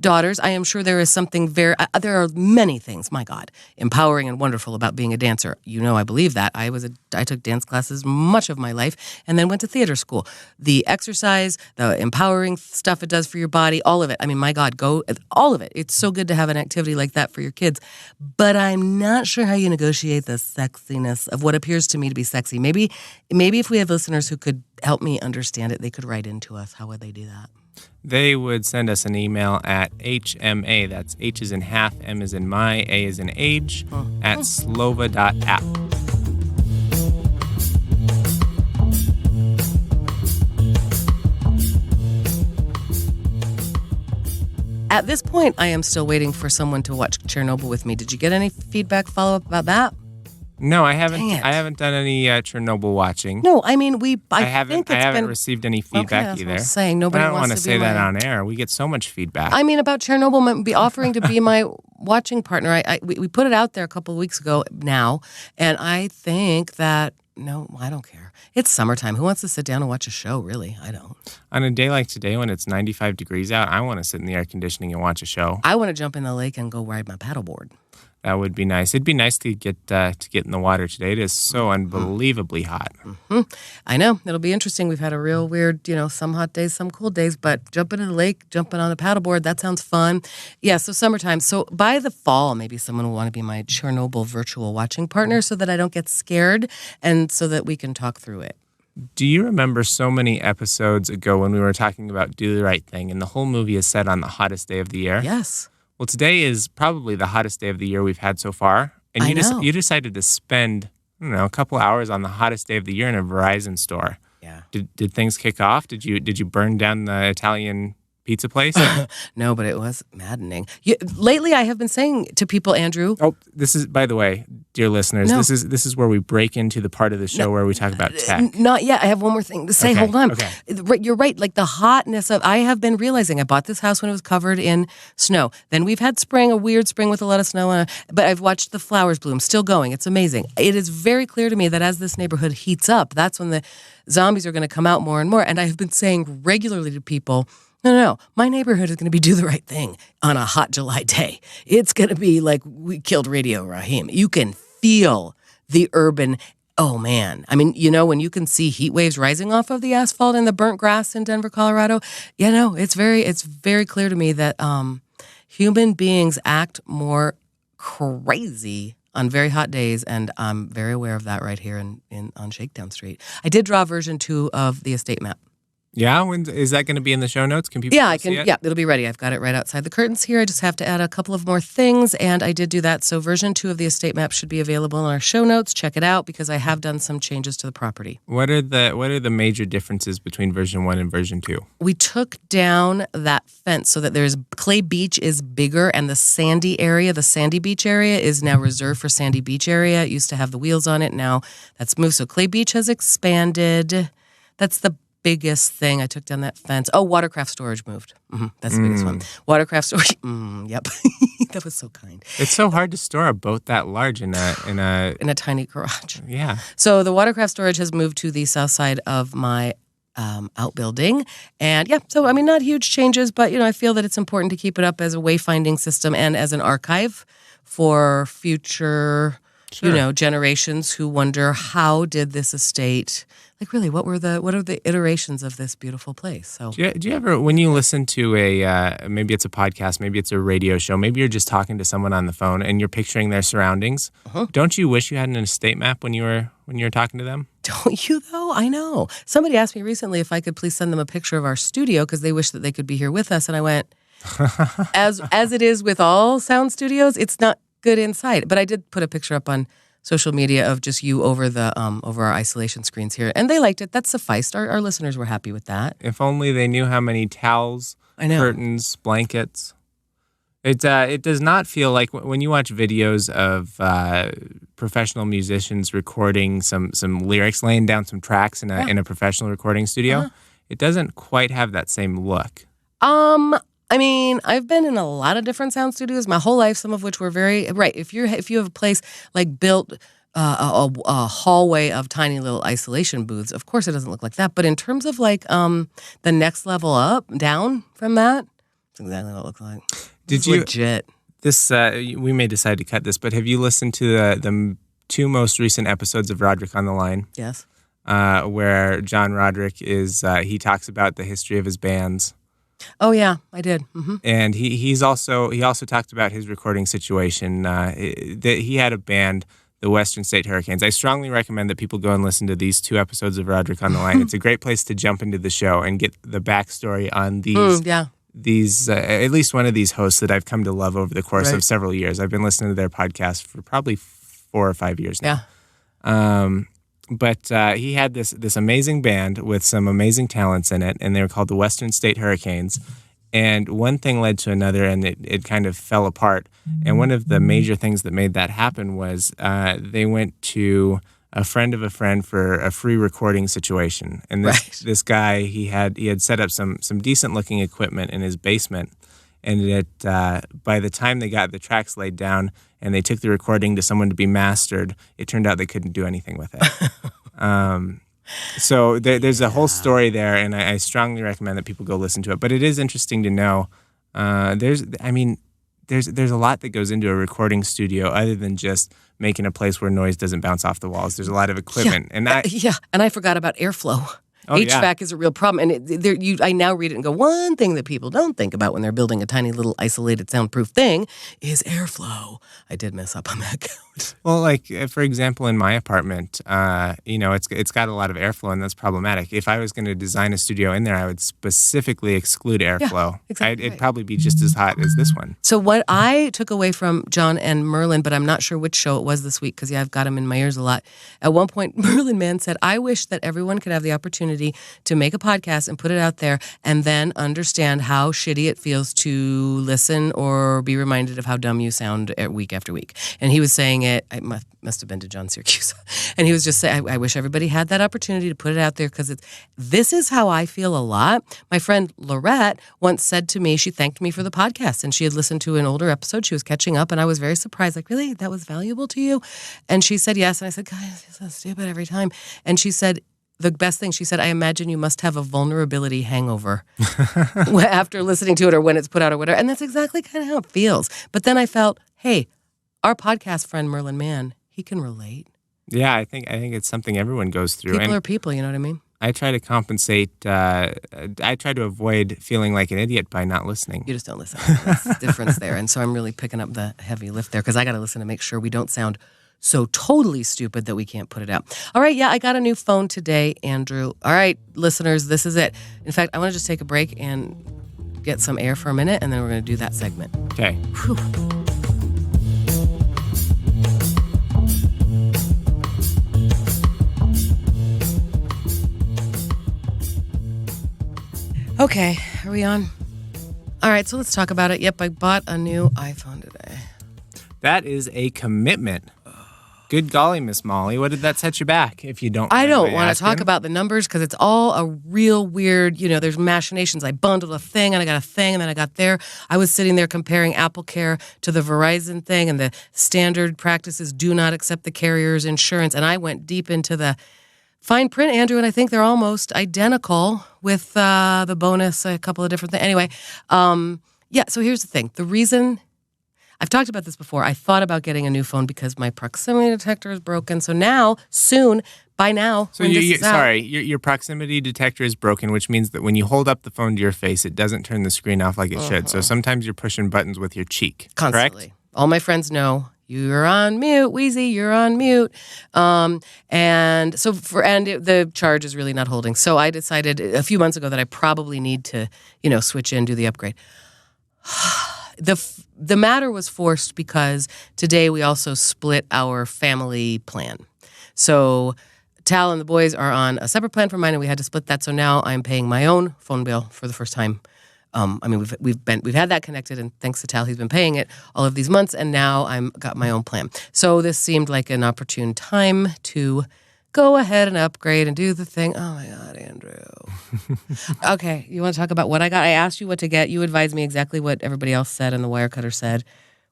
daughters, I am sure there is something there are many things, my God, empowering and wonderful about being a dancer. I believe that. I took dance classes much of my life and then went to theater school. The exercise, the empowering stuff it does for your body, all of it. I mean, my God, all of it. It's so good to have an activity like that for your kids. But I'm not sure how you negotiate the sexiness of what appears to me to be sexy. Maybe if we have listeners who could help me understand it, they could write into us. How would they do that? They would send us an email at HMA, that's H is in half, M is in my, A is in age, at slova.app. At this point, I am still waiting for someone to watch Chernobyl with me. Did you get any feedback, follow-up about that? No, I haven't. Dang it. I haven't done any Chernobyl watching. No, I mean, I haven't received any feedback that's either. what I'm saying. Nobody I don't wants want to to be say that my- on air. We get so much feedback. I mean, about Chernobyl, might be offering to be my watching partner. We put it out there a couple of weeks ago now, and I think that, no, I don't care. It's summertime. Who wants to sit down and watch a show, really? I don't. On a day like today when it's 95 degrees out, I want to sit in the air conditioning and watch a show. I want to jump in the lake and go ride my paddleboard. That would be nice. It'd be nice to get in the water today. It is so unbelievably hot. Mm-hmm. I know. It'll be interesting. We've had a real weird, some hot days, some cool days, but jumping in the lake, jumping on the paddleboard, that sounds fun. Yeah, so summertime. So by the fall, maybe someone will want to be my Chernobyl virtual watching partner so that I don't get scared and so that we can talk through it. Do you remember so many episodes ago when we were talking about Do the Right Thing, and the whole movie is set on the hottest day of the year? Yes. Well, today is probably the hottest day of the year we've had so far. And you decided to spend, a couple hours on the hottest day of the year in a Verizon store. Yeah. Did things kick off? Did you burn down the Italian pizza place? No, but it was maddening. Lately, I have been saying to people, Andrew. Oh, this is, by the way, dear listeners, No. this is where we break into the part of the show where we talk about tech. Not yet. I have one more thing to say. Okay, Hold on. okay. You're right. Like the hotness of, I have been realizing I bought this house when it was covered in snow. Then we've had spring, a weird spring with a lot of snow, but I've watched the flowers bloom, still going. It's amazing. It is very clear to me that as this neighborhood heats up, that's when the zombies are going to come out more and more. And I have been saying regularly to people, no. My neighborhood is going to be Do the Right Thing on a hot July day. It's going to be like we killed Radio Raheem. You can feel the urban, oh man. I mean, when you can see heat waves rising off of the asphalt and the burnt grass in Denver, Colorado, it's very clear to me that human beings act more crazy on very hot days, and I'm very aware of that right here on Shakedown Street. I did draw version 2 of the estate map. Yeah? Is that going to be in the show notes? Can people see it? Yeah, it'll be ready. I've got it right outside the curtains here. I just have to add a couple of more things, and I did do that. So version 2 of the estate map should be available in our show notes. Check it out because I have done some changes to the property. What are the major differences between version 1 and version 2? We took down that fence so that Clay Beach is bigger, and the sandy beach area is now reserved for sandy beach area. It used to have the wheels on it. Now that's moved. So Clay Beach has expanded. That's the biggest thing. I took down that fence. Oh, watercraft storage moved. That's the biggest one. Watercraft storage. Yep. That was so kind. It's so hard to store a boat that large in a tiny garage. Yeah. So the watercraft storage has moved to the south side of my outbuilding. And so not huge changes, but I feel that it's important to keep it up as a wayfinding system and as an archive for future generations who wonder, how did this estate, like really, what are the iterations of this beautiful place? So do you ever, when you listen to maybe it's a podcast, maybe it's a radio show, maybe you're just talking to someone on the phone and you're picturing their surroundings, don't you wish you had an estate map when you were talking to them? Don't you though? I know. Somebody asked me recently if I could please send them a picture of our studio because they wish that they could be here with us, and I went, as it is with all sound studios, it's not good inside. But I did put a picture up on social media of just you over our isolation screens here, and they liked it. That sufficed. Our listeners were happy with that. If only they knew how many towels, curtains, blankets. It does not feel like when you watch videos of professional musicians recording some lyrics, laying down some tracks in a professional recording studio. It doesn't quite have that same look. I've been in a lot of different sound studios my whole life, some of which were very right. If you have a place like built a hallway of tiny little isolation booths, of course it doesn't look like that. But in terms of like the next level down from that, that's exactly what it looks like. Legit? This we may decide to cut this, but have you listened to the 2 most recent episodes of Roderick on the Line? Yes. Where John Roderick he talks about the history of his bands. Oh yeah, I did. Mm-hmm. And he also talked about his recording situation. That he had a band the Western State Hurricanes. I strongly recommend that people go and listen to these 2 episodes of Roderick on the Line. It's a great place to jump into the show and get the backstory on these at least one of these hosts that I've come to love over the course of several years. I've been listening to their podcast for probably 4 or 5 years now. Yeah. But he had this amazing band with some amazing talents in it, and they were called the Western State Hurricanes. And one thing led to another, and it kind of fell apart. And one of the major things that made that happen was they went to a friend of a friend for a free recording situation. And this guy, he had set up some decent-looking equipment in his basement. And by the time they got the tracks laid down and they took the recording to someone to be mastered, it turned out they couldn't do anything with it. So there's a whole story there, and I strongly recommend that people go listen to it. But it is interesting to know. There's a lot that goes into a recording studio other than just making a place where noise doesn't bounce off the walls. There's a lot of equipment, and I forgot about airflow. HVAC is a real problem. And I now read it and go, one thing that people don't think about when they're building a tiny little isolated soundproof thing is airflow. I did mess up on that count. Well, like, for example, in my apartment, it's got a lot of airflow, and that's problematic. If I was going to design a studio in there, I would specifically exclude airflow. Yeah, exactly. It'd probably be just as hot as this one. So what I took away from John and Merlin, but I'm not sure which show it was this week because, I've got them in my ears a lot. At one point, Merlin Mann said, I wish that everyone could have the opportunity to make a podcast and put it out there and then understand how shitty it feels to listen or be reminded of how dumb you sound week after week. And he was saying it must have been to John Syracuse. And he was just saying, I wish everybody had that opportunity to put it out there because this is how I feel a lot. My friend Lorette once said to me, she thanked me for the podcast and she had listened to an older episode. She was catching up and I was very surprised. Like, really? That was valuable to you? And she said yes. And I said, God, it's so stupid every time. And she said, the best thing, she said, I imagine you must have a vulnerability hangover after listening to it or when it's put out or whatever. And that's exactly kind of how it feels. But then I felt, hey, our podcast friend Merlin Mann, he can relate. Yeah, I think it's something everyone goes through. People are people, you know what I mean? I try to compensate. I try to avoid feeling like an idiot by not listening. You just don't listen. That's the difference there. And so I'm really picking up the heavy lift there because I got to listen to make sure we don't sound so totally stupid that we can't put it out. All right, I got a new phone today, Andrew. All right, listeners, this is it. In fact, I want to just take a break and get some air for a minute, and then we're going to do that segment. Okay. Whew. Okay, are we on? All right, so let's talk about it. Yep, I bought a new iPhone today. That is a commitment. Good golly, Miss Molly. What did that set you back, if you don't I don't want to talk about the numbers because it's all a real weird, there's machinations. I bundled a thing and I got a thing and then I got there. I was sitting there comparing AppleCare to the Verizon thing and the standard practices do not accept the carrier's insurance. And I went deep into the fine print, Andrew, and I think they're almost identical with the bonus, a couple of different things. Anyway, so here's the thing. The reason... I've talked about this before. I thought about getting a new phone because my proximity detector is broken. So now, by now, so your proximity detector is broken, which means that when you hold up the phone to your face, it doesn't turn the screen off like it should. So sometimes you're pushing buttons with your cheek. Constantly. Correct? All my friends know. You're on mute, Wheezy. You're on mute, and the charge is really not holding. So I decided a few months ago that I probably need to, switch in, do the upgrade. The matter was forced because today we also split our family plan. So Tal and the boys are on a separate plan from mine, and we had to split that. So now I'm paying my own phone bill for the first time. We've had that connected, and thanks to Tal, he's been paying it all of these months, and now I'm got my own plan. So this seemed like an opportune time to go ahead and upgrade and do the thing. Oh my God, Andrew. Okay, you want to talk about what I got? I asked you what to get. You advised me exactly what everybody else said and the wire cutter said.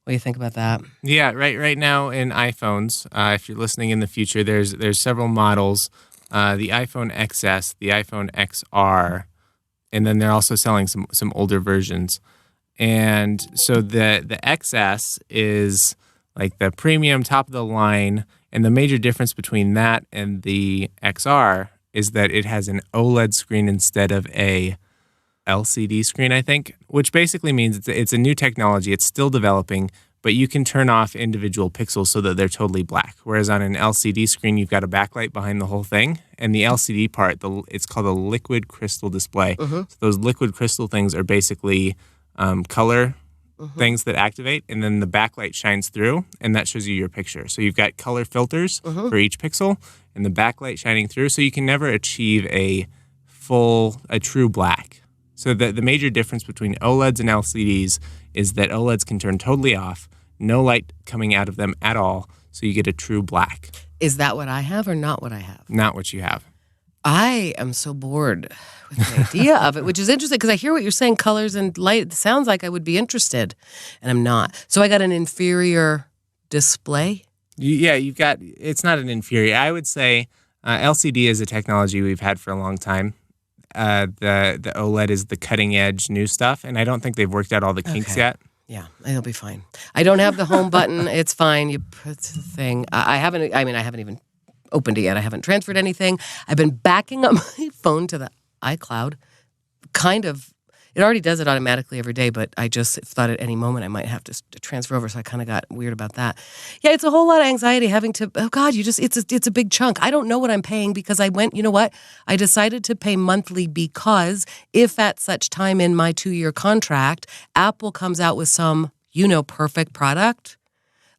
What do you think about that? Yeah, right now in iPhones, if you're listening in the future, there's several models. The iPhone XS, the iPhone XR, and then they're also selling some older versions. And so the XS is like the premium top of the line. And the major difference between that and the XR is that it has an OLED screen instead of a LCD screen, I think, which basically means it's a new technology. It's still developing, but you can turn off individual pixels so that they're totally black. Whereas on an LCD screen, you've got a backlight behind the whole thing. And the LCD part, it's called a liquid crystal display. So those liquid crystal things are basically color things that activate, and then the backlight shines through, and that shows you your picture. So you've got color filters for each pixel, and the backlight shining through, so you can never achieve a true black. So the major difference between OLEDs and LCDs is that OLEDs can turn totally off, no light coming out of them at all, so you get a true black. Is that what I have or not what I have? Not what you have. I am so bored with the idea of it, which is interesting because I hear what you're saying, colors and light. It sounds like I would be interested, and I'm not. So I got an inferior display? Yeah, it's not an inferior. I would say LCD is a technology we've had for a long time. The OLED is the cutting edge new stuff, and I don't think they've worked out all the kinks yet. Yeah, it'll be fine. I don't have the home button. It's fine. You put the thing. I haven't even opened it yet. I haven't transferred anything. I've been backing up my phone to the iCloud. It already does it automatically every day, but I just thought at any moment I might have to transfer over, so I kind of got weird about that. Yeah, it's a whole lot of anxiety having to, it's a big chunk. I don't know what I'm paying because I went, you know what? I decided to pay monthly because if at such time in my 2-year contract, Apple comes out with some, perfect product,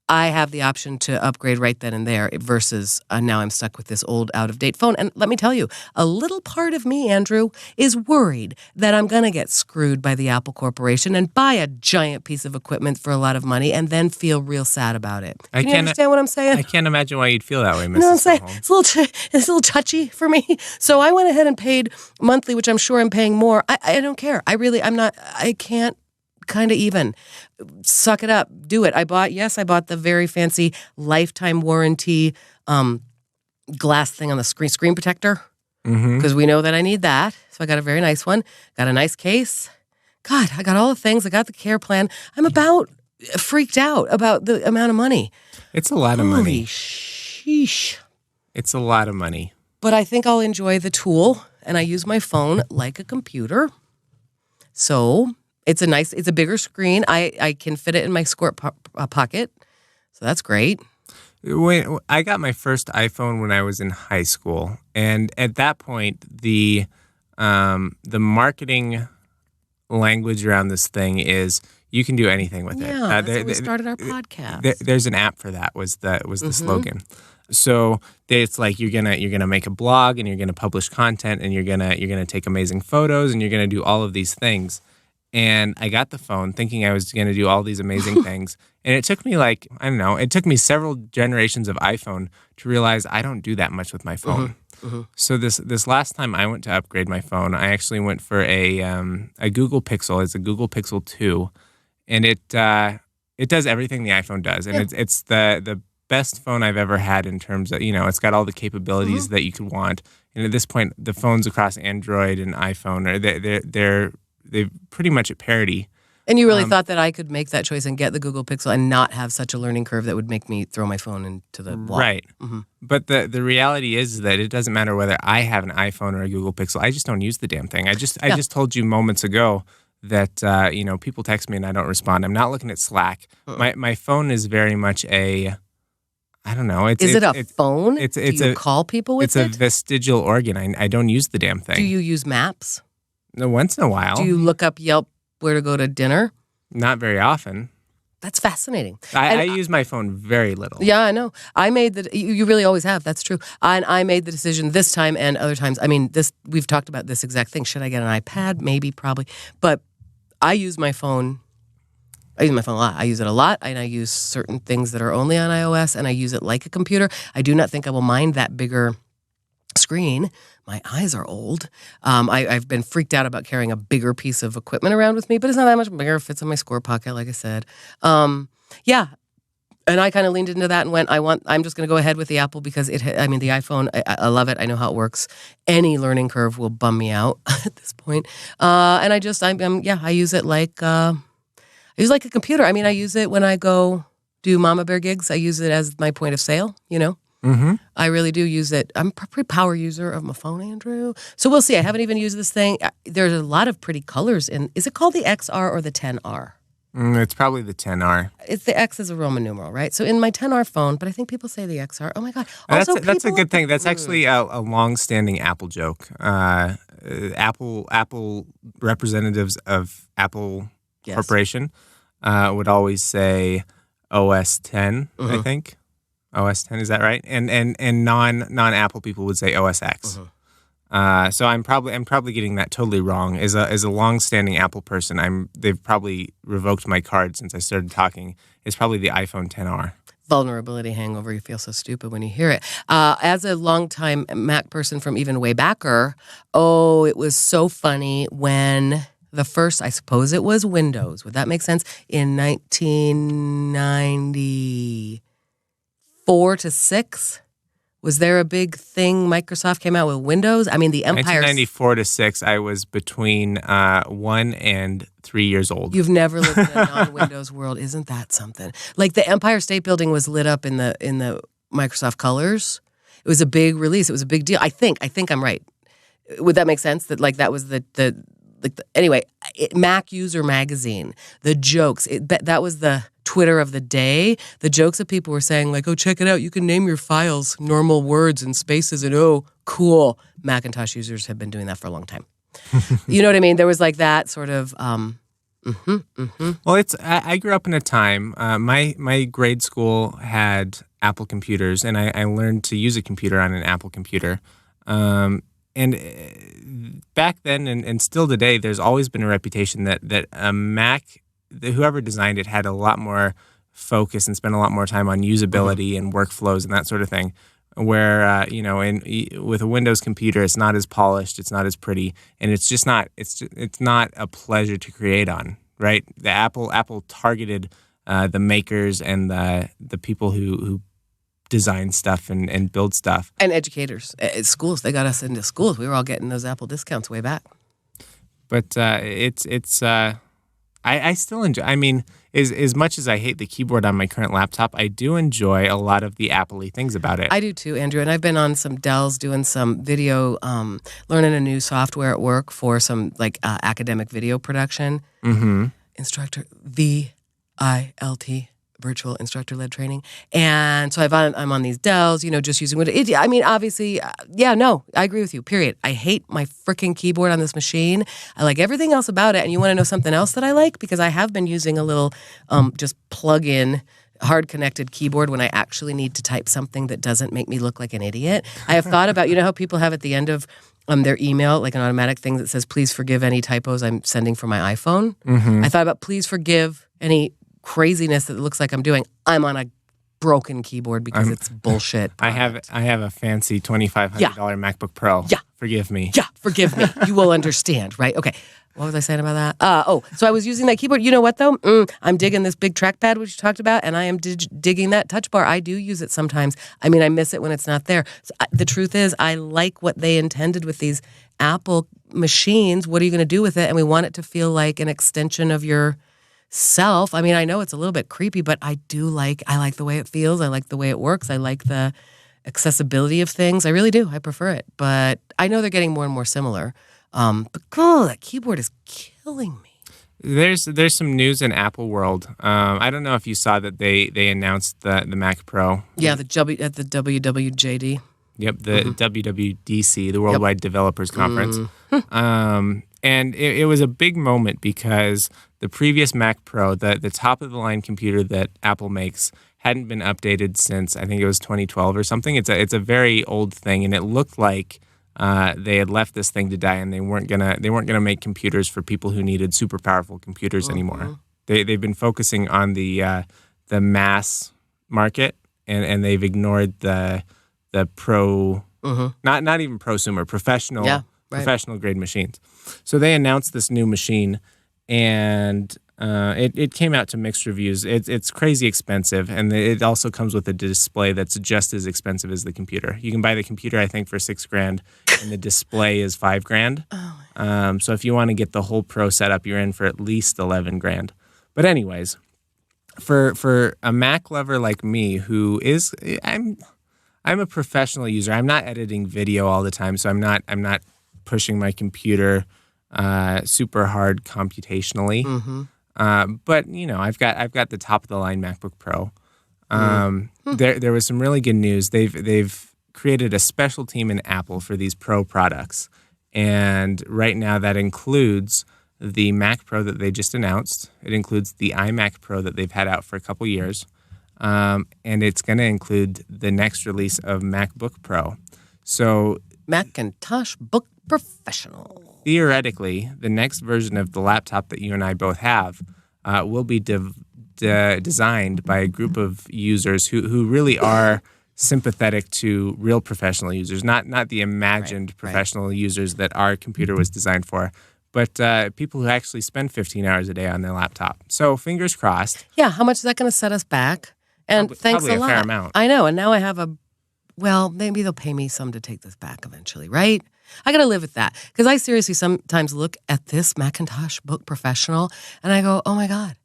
I have the option to upgrade right then and there versus now I'm stuck with this old out-of-date phone. And let me tell you, a little part of me, Andrew, is worried that I'm going to get screwed by the Apple Corporation and buy a giant piece of equipment for a lot of money and then feel real sad about it. Can you understand what I'm saying? I can't imagine why you'd feel that way, Mrs. You know what I'm saying? Filholm. It's a little touchy for me. So I went ahead and paid monthly, which I'm sure I'm paying more. I don't care. I can't kind of even. Suck it up. Do it. I bought the very fancy lifetime warranty glass thing on the screen protector because we know that I need that. So I got a very nice one. Got a nice case. God, I got all the things. I got the care plan. I'm about freaked out about the amount of money. It's a lot of money. Holy sheesh. It's a lot of money. But I think I'll enjoy the tool, and I use my phone like a computer. So it's a bigger screen. I can fit it in my skirt pocket, so that's great. I got my first iPhone when I was in high school, and at that point, the marketing language around this thing is you can do anything with it. Yeah, that's how we started our podcast. There's an app for that. Was the slogan. So it's like you're gonna make a blog and you're gonna publish content and you're gonna take amazing photos and you're gonna do all of these things. And I got the phone thinking I was going to do all these amazing things. And it took me it took me several generations of iPhone to realize I don't do that much with my phone. So this last time I went to upgrade my phone, I actually went for a Google Pixel. It's a Google Pixel 2. And it does everything the iPhone does. And it's the best phone I've ever had in terms of, it's got all the capabilities that you could want. And at this point, the phones across Android and iPhone, they're pretty much at parity. And you really thought that I could make that choice and get the Google Pixel and not have such a learning curve that would make me throw my phone into the wall. Right. But the reality is that it doesn't matter whether I have an iPhone or a Google Pixel. I just don't use the damn thing. I just told you moments ago that people text me and I don't respond. I'm not looking at Slack. My phone is very much a I don't know. Is it a phone? Do you call people with it? It's a vestigial organ. I don't use the damn thing. Do you use maps? No, once in a while. Do you look up Yelp where to go to dinner? Not very often. That's fascinating. I use my phone very little. Yeah, I know. I made you really always have. That's true. And I made the decision this time and other times. I mean, we've talked about this exact thing. Should I get an iPad? Maybe, probably. But I use my phone. I use my phone a lot. I use it a lot, and I use certain things that are only on iOS, and I use it like a computer. I do not think I will mind that bigger screen. My eyes are old. I've been freaked out about carrying a bigger piece of equipment around with me, but it's not that much bigger. It fits in my score pocket, like I said. Yeah. And I kind of leaned into that and went, I'm just going to go ahead with the Apple because the iPhone, I love it. I know how it works. Any learning curve will bum me out at this point. And I use it like a computer. I mean, I use it when I go do Mama Bear gigs. I use it as my point of sale, Mm-hmm. I really do use it. I'm a pretty power user of my phone, Andrew. So we'll see. I haven't even used this thing. There's a lot of pretty colors in. Is it called the XR or the 10R? It's probably the 10R. It's the X is a Roman numeral, right? So in my 10R phone, but I think people say the XR. Oh my God. Also, That's a good thing. That's actually a long-standing Apple joke. Apple representatives of Apple Corporation would always say OS 10, I think. OS 10, is that right? And non-Apple people would say OS X. So I'm probably getting that totally wrong. As a long-standing Apple person, they've probably revoked my card since I started talking. It's probably the iPhone 10R. Vulnerability hangover. You feel so stupid when you hear it. As a longtime Mac person from even way backer, it was so funny when the first, I suppose it was Windows. Would that make sense? In 1994 to 6. Was there a big thing Microsoft came out with Windows? I mean, the Empire... 1994 to 6, I was between 1 and 3 years old. You've never lived in a non-Windows world. Isn't that something? Like the Empire State Building was lit up in the Microsoft colors. It was a big release. It was a big deal. I think I'm right. Would that make sense? That like that was anyway, Mac User Magazine, the jokes, that was the Twitter of the day. The jokes that people were saying, like, oh, check it out. You can name your files normal words and spaces and cool. Macintosh users have been doing that for a long time. You know what I mean? There was like that sort of... Well, I grew up in a time, my grade school had Apple computers, and I learned to use a computer on an Apple computer. And back then and still today, there's always been a reputation that a Mac, whoever designed it, had a lot more focus and spent a lot more time on usability and workflows and that sort of thing. Where with a Windows computer, it's not as polished, it's not as pretty, and it's just not. It's not a pleasure to create on. Right? The Apple targeted the makers and the people who design stuff and build stuff. And educators at schools. They got us into schools. We were all getting those Apple discounts way back. But I still enjoy. I mean, as much as I hate the keyboard on my current laptop, I do enjoy a lot of the Apple-y things about it. I do too, Andrew. And I've been on some Dells doing some video, learning a new software at work for some like academic video production. Instructor, VILT, virtual instructor-led training. And so I'm on these Dells, just using what it. I mean, obviously, I agree with you, period. I hate my freaking keyboard on this machine. I like everything else about it. And you want to know something else that I like? Because I have been using a little just plug-in hard-connected keyboard when I actually need to type something that doesn't make me look like an idiot. I have thought about, how people have at the end of their email, like an automatic thing that says, please forgive any typos I'm sending from my iPhone. I thought about, please forgive any craziness that looks like I'm doing. I'm on a broken keyboard because it's bullshit. I have a fancy $2,500 MacBook Pro. Yeah. Forgive me. Yeah, forgive me. You will understand, right? Okay. What was I saying about that? So I was using that keyboard. You know what, though? I'm digging this big trackpad, which you talked about, and I am digging that touch bar. I do use it sometimes. I mean, I miss it when it's not there. So the truth is, I like what they intended with these Apple machines. What are you going to do with it? And we want it to feel like an extension of your self. I mean, I know it's a little bit creepy, but I like the way it feels. I like the way it works. I like the accessibility of things. I really do. I prefer it. But I know they're getting more and more similar. But that keyboard is killing me. There's some news in Apple world. I don't know if you saw that they announced the Mac Pro. Yeah, at the WWDC. Yep, the WWDC, the Worldwide Developers Conference. And it was a big moment because the previous Mac Pro, the top-of-the-line computer that Apple makes, hadn't been updated since, I think it was 2012 or something. It's a very old thing, and it looked like they had left this thing to die, and they weren't gonna make computers for people who needed super powerful computers anymore. They've been focusing on the mass market, and they've ignored the pro, not even prosumer, professional. Professional grade machines. So they announced this new machine, and it came out to mixed reviews. It's crazy expensive, and it also comes with a display that's just as expensive as the computer. You can buy the computer, I think, for $6,000, and the display is $5,000. So if you want to get the whole Pro setup, you're in for at least $11,000. But anyways, for a Mac lover like me, who is I'm a professional user. I'm not editing video all the time, so I'm not pushing my computer super hard computationally. But I've got the top of the line MacBook Pro. There was some really good news. They've created a special team in Apple for these Pro products, and right now that includes the Mac Pro that they just announced. It includes the iMac Pro that they've had out for a couple years, and it's going to include the next release of MacBook Pro. So Macintosh Book Professional. Theoretically, the next version of the laptop that you and I both have will be designed by a group of users who really are sympathetic to real professional users, not the imagined professional users that our computer was designed for, but people who actually spend 15 hours a day on their laptop. So fingers crossed. Yeah, how much is that going to set us back? And thanks a lot. Probably a fair amount. I know, and now I have maybe they'll pay me some to take this back eventually, right? I got to live with that, because I seriously sometimes look at this Macintosh Book Professional and I go, oh my God.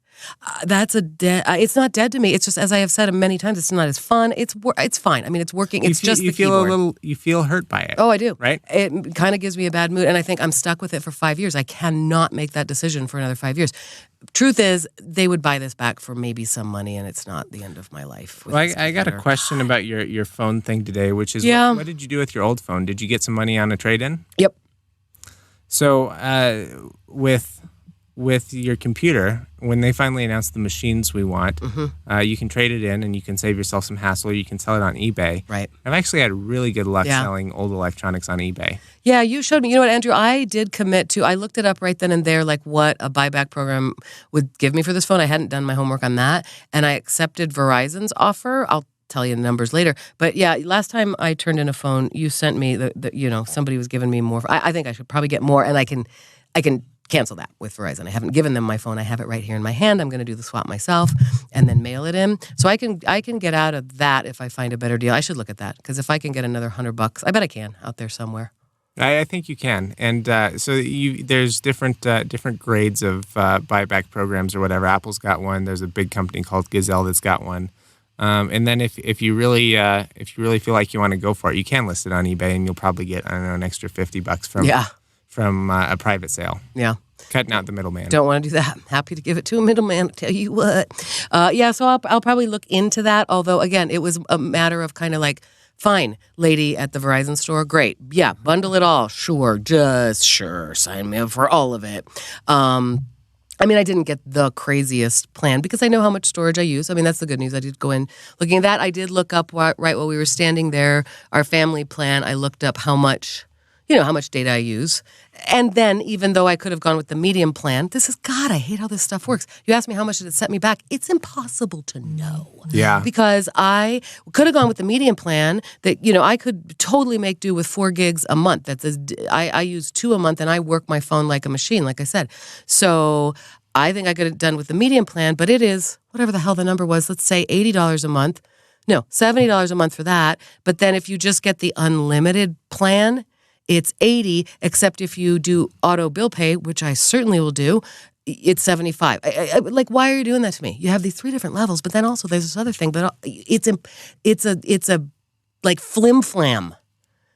That's it's not dead to me. It's just, as I have said many times, it's not as fun. It's fine. I mean, it's working. It's just the keyboard. You feel hurt by it. Oh, I do. Right? It kind of gives me a bad mood, and I think I'm stuck with it for 5 years. I cannot make that decision for another 5 years. Truth is, they would buy this back for maybe some money, and it's not the end of my life. Well, I got a question about your phone thing today, which is, what did you do with your old phone? Did you get some money on a trade-in? Yep. So with your computer, when they finally announce the machines we want, you can trade it in and you can save yourself some hassle. You can sell it on eBay. Right. I've actually had really good luck selling old electronics on eBay. Yeah, you showed me. You know what, Andrew? I did commit I looked it up right then and there, like what a buyback program would give me for this phone. I hadn't done my homework on that. And I accepted Verizon's offer. I'll tell you the numbers later. But yeah, last time I turned in a phone, you sent me somebody was giving me more. I think I should probably get more, and I can cancel that with Verizon. I haven't given them my phone. I have it right here in my hand. I'm going to do the swap myself and then mail it in. So I can get out of that if I find a better deal. I should look at that, because if I can get another $100, I bet I can out there somewhere. I think you can, and there's different grades of buyback programs or whatever. Apple's got one. There's a big company called Gazelle that's got one. And then if you really feel like you want to go for it, you can list it on eBay, and you'll probably get an extra $50 from a private sale. Yeah. Cutting out the middleman. Don't want to do that. Happy to give it to a middleman, I'll tell you what. So I'll probably look into that, although, again, it was a matter of kind of like, fine, lady at the Verizon store, great. Yeah, bundle it all. Sure, sign me up for all of it. I mean, I didn't get the craziest plan because I know how much storage I use. I mean, that's the good news. I did go in looking at that. I did look up right while we were standing there, our family plan. I looked up how much data I use. And then, even though I could have gone with the medium plan, I hate how this stuff works. You asked me how much did it set me back. It's impossible to know. Yeah. Because I could have gone with the medium plan that, I could totally make do with 4 gigs a month. I use 2 a month, and I work my phone like a machine, like I said. So I think I could have done with the medium plan, but it is, whatever the hell the number was, let's say $80 a month. No, $70 a month for that. But then if you just get the unlimited plan, it's $80, except if you do auto bill pay, which I certainly will do, it's $75. Like, why are you doing that to me? You have these 3 different levels, but then also there's this other thing. But it's a like flim flam.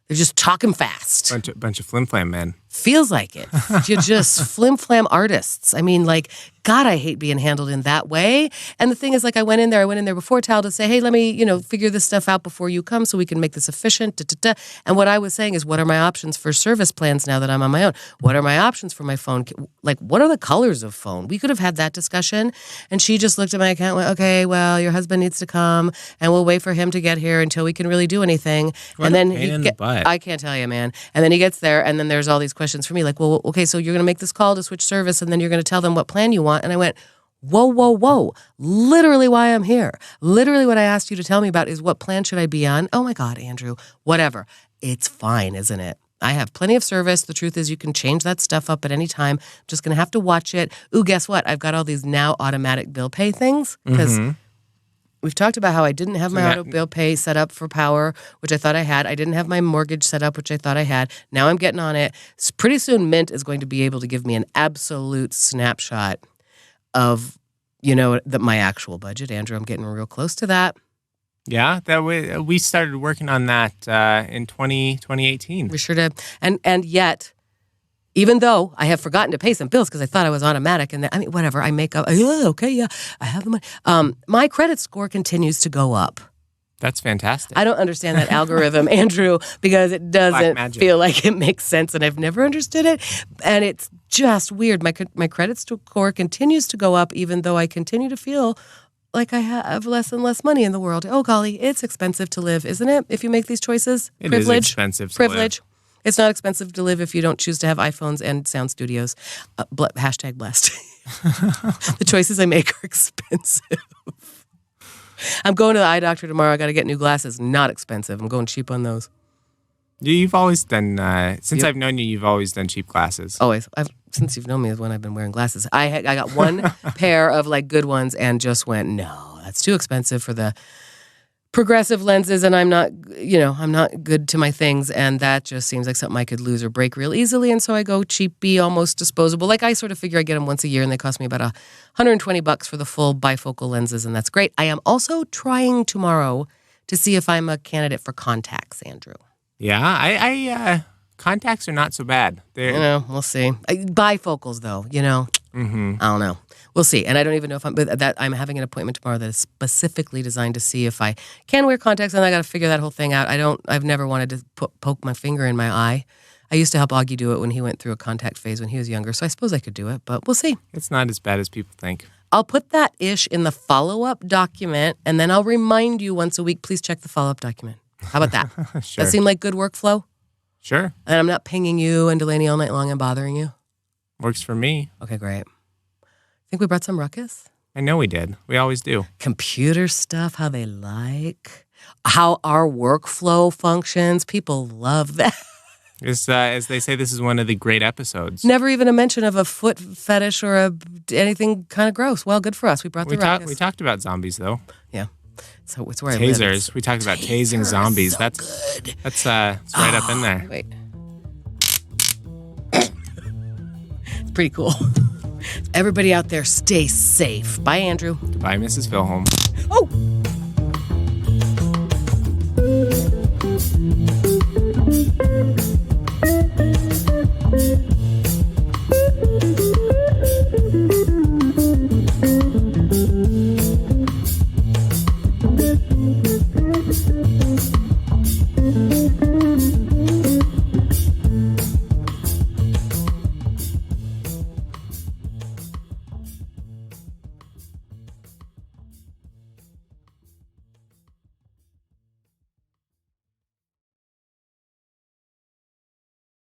They're just talking fast. Bunch of flim flam men. Feels like it. You're just flim flam artists. I mean, like, God, I hate being handled in that way. And the thing is, like, I went in there before Tal to say, hey, let me, figure this stuff out before you come so we can make this efficient. And what I was saying is, what are my options for service plans now that I'm on my own? What are my options for my phone? Like, what are the colors of phone? We could have had that discussion. And she just looked at my account and went, okay, well, your husband needs to come and we'll wait for him to get here until we can really do anything. What and then a pain in the butt. I can't tell you, man. And then he gets there, and then there's all these questions for me, like, well, okay, so you're going to make this call to switch service, and then you're going to tell them what plan you want. And I went, whoa. Literally why I'm here. Literally what I asked you to tell me about is what plan should I be on? Oh my God, Andrew, whatever. It's fine, isn't it? I have plenty of service. The truth is you can change that stuff up at any time. I'm just going to have to watch it. Ooh, guess what? I've got all these now automatic bill pay things because we've talked about how I didn't have my auto bill pay set up for power, which I thought I had. I didn't have my mortgage set up, which I thought I had. Now I'm getting on it. Pretty soon Mint is going to be able to give me an absolute snapshot of, my actual budget. Andrew, I'm getting real close to that. Yeah, we started working on that in 2018. We sure did. And yet, Even though I have forgotten to pay some bills because I thought I was automatic. And I mean, whatever, I make up. Yeah, okay, yeah, I have the money. My credit score continues to go up. That's fantastic. I don't understand that algorithm, Andrew, because it doesn't feel like it makes sense, and I've never understood it. And it's just weird. My credit score continues to go up, even though I continue to feel like I have less and less money in the world. Oh, golly, it's expensive to live, isn't it? If you make these choices, it is expensive to live. It's not expensive to live if you don't choose to have iPhones and sound studios. Hashtag blessed. The choices I make are expensive. I'm going to the eye doctor tomorrow. I got to get new glasses. Not expensive. I'm going cheap on those. You've always done, since I've known you, you've always done cheap glasses. Always. Since you've known me is when I've been wearing glasses. I got one pair of like good ones and just went, no, that's too expensive for the progressive lenses, and I'm not good to my things, and that just seems like something I could lose or break real easily, and so I go cheapy, almost disposable. Like I sort of figure I get them once a year, and they cost me about $120 for the full bifocal lenses, and that's great. I am also trying tomorrow to see if I'm a candidate for contacts, Andrew. Yeah, I contacts are not so bad. We'll see. Bifocals, though, I don't know. We'll see. And I don't even know if I'm having an appointment tomorrow that is specifically designed to see if I can wear contacts, and I got to figure that whole thing out. I've never wanted to poke my finger in my eye. I used to help Augie do it when he went through a contact phase when he was younger, so I suppose I could do it, but we'll see. It's not as bad as people think. I'll put that ish in the follow-up document, and then I'll remind you once a week, please check the follow-up document. How about that? Sure. That seem like good workflow? Sure. And I'm not pinging you and Delaney all night long and bothering you? Works for me. Okay, great. Think we brought some ruckus? I know we did. We always do. Computer stuff, how they like, how our workflow functions. People love that. As they say, this is one of the great episodes. Never even a mention of a foot fetish or anything kind of gross. Well, good for us. We brought the ruckus. We talked about zombies, though. Yeah. So it's where I live. Tasers. We talked about tasing zombies. So that's good. It's right up in there. Wait. It's pretty cool. Everybody out there, stay safe. Bye, Andrew. Bye, Mrs. Filholm. Oh!